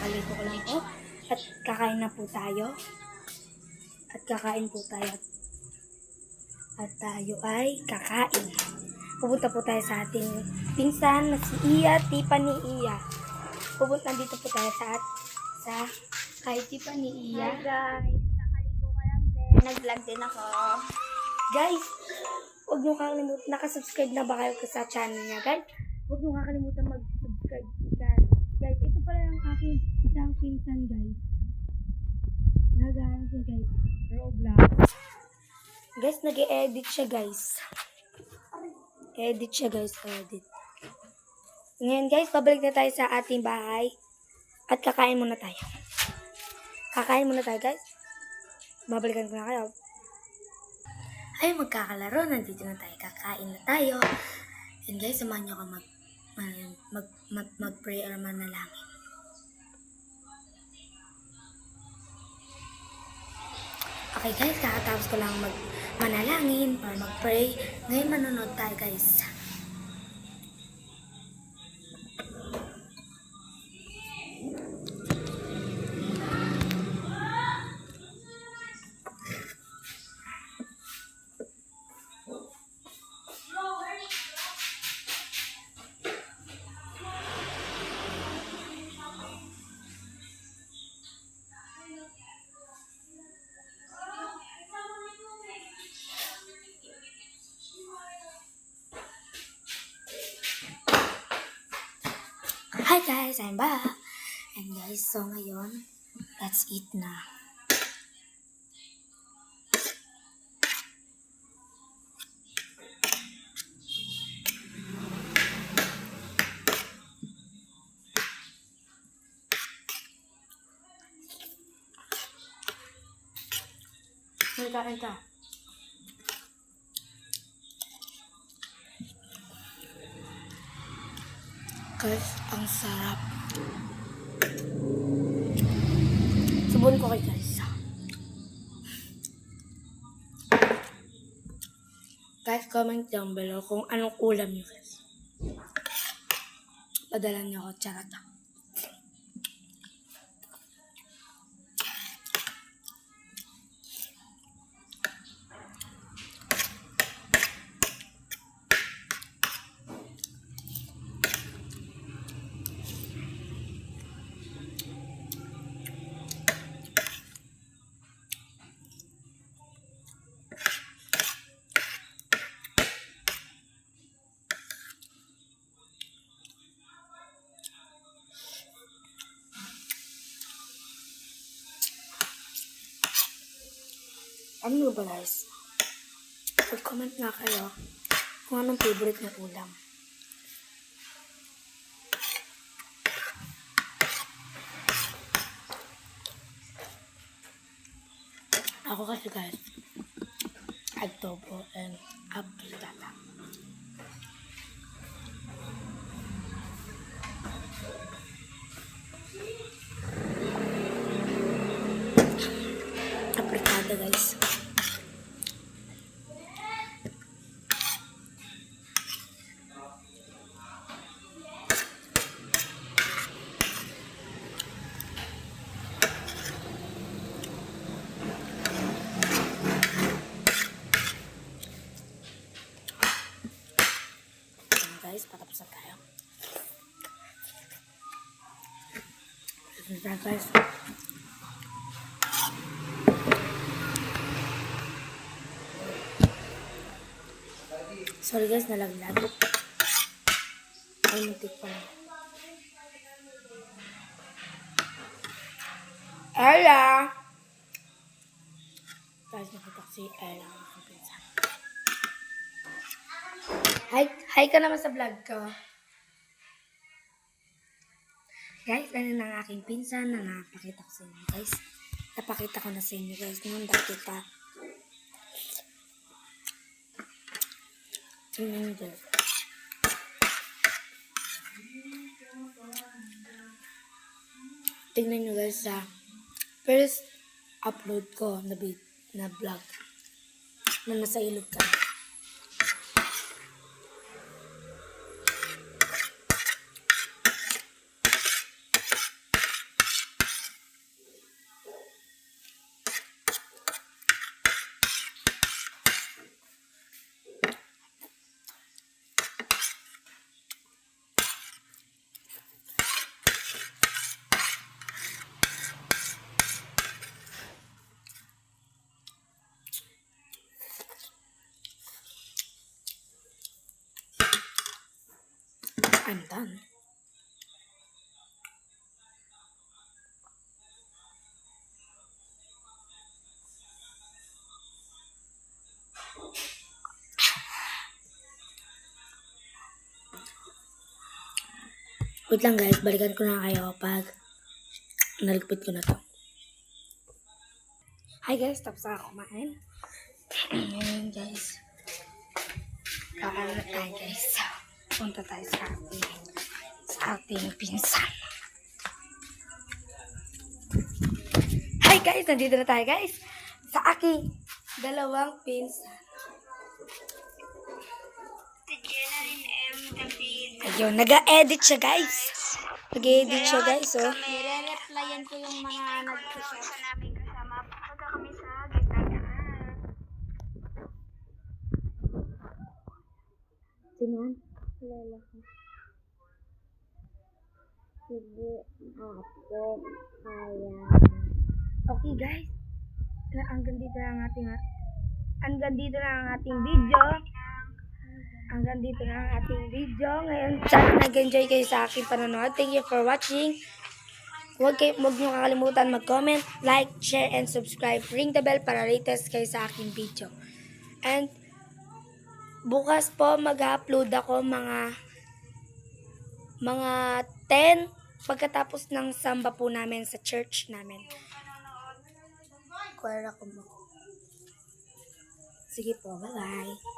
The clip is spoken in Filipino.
kakaligo ko lang po. At kakain na po tayo. At kakain po tayo. At tayo ay kakain. Pupunta po tayo sa ating pinsan na si Iya, Tiffany Iya. Pupunta dito po tayo sa kay Tiffany Iya. Hi guys, kakaligo ka lang din. Nag-vlog din ako. Guys, huwag niyo kakalimutan. Nakasubscribe na ba kayo sa channel niya, guys? Huwag niyo kakalimutan mag-subscribe. Guys, ito pala yung aking isang pinsan, guys. Nag-aaral siya, guys. Roblox. Guys, nag-e-edit siya, guys. Edit siya, guys. Edit. Ngayon, guys, pabalik na tayo sa ating bahay. At kakain muna tayo. Kakain muna tayo, guys. Babalikan ko na kayo. Ay, magkakalaro. Nandito na tayo. Kakain na tayo. And guys, samahan nyo ako mag-pray or manalangin. Okay guys, kakatapos ko lang manalangin or mag-pray. Ngayon manonood tayo guys. Hi guys, I'm back. And guys, so ngayon, let's eat na. Kain ka. Guys, ang sarap. Subuhin ko kayo guys. Guys, comment down below kung anong ulam nyo guys. Padala nyo ako, charot. Ano ba guys? Mag-comment nga kayo kung anong favorite na ulam. Ako kasi guys, adobo and abdulala. Aprikada guys. Guys, patapos na tayo. Ito na guys. Sorry guys, nalaglag. Ay, muntik pa lang. Ella! Guys, nakita ko si Ella. Hi ka naman sa vlog ko. Guys, ano na ang aking pinsan na napakita ko sa inyo guys. Napakita ko na sa inyo guys. Noon dati pa. Tingnan nyo guys. Tingnan nyo guys sa first upload ko na vlog na nasa ilog ka. I'm done. Wait lang guys, balikan ko na kayo pag naligpit ko na to. Hi guys, tapos na ako kumain. Ngayon guys, kakain na tayo guys. Punta tayo sa ating pinsan. Hi guys, nandito na tayo guys. Sa aking dalawang pinsan. Ayun, nag-edit siya guys. Nag-edit siya guys, oh. Nire-replyan ko yung mga nag-share. Sa namin kasama. Punta kami sa Gitnaan. Sino yan? Lola ko. Sige, ako, kaya. Okay guys, hanggang dito na ang ating video. Hanggang dito na ang ating video. Ngayon, sana nag-enjoy kayo sa aking panonood. Thank you for watching. Huwag niyo kakalimutan mag-comment, like, share, and subscribe. Ring the bell para latest kayo sa aking video. And bukas po mag-upload ako mga 10 pagkatapos ng samba po namin sa church namin. Kuwera ko mo. Sige po, bye-bye.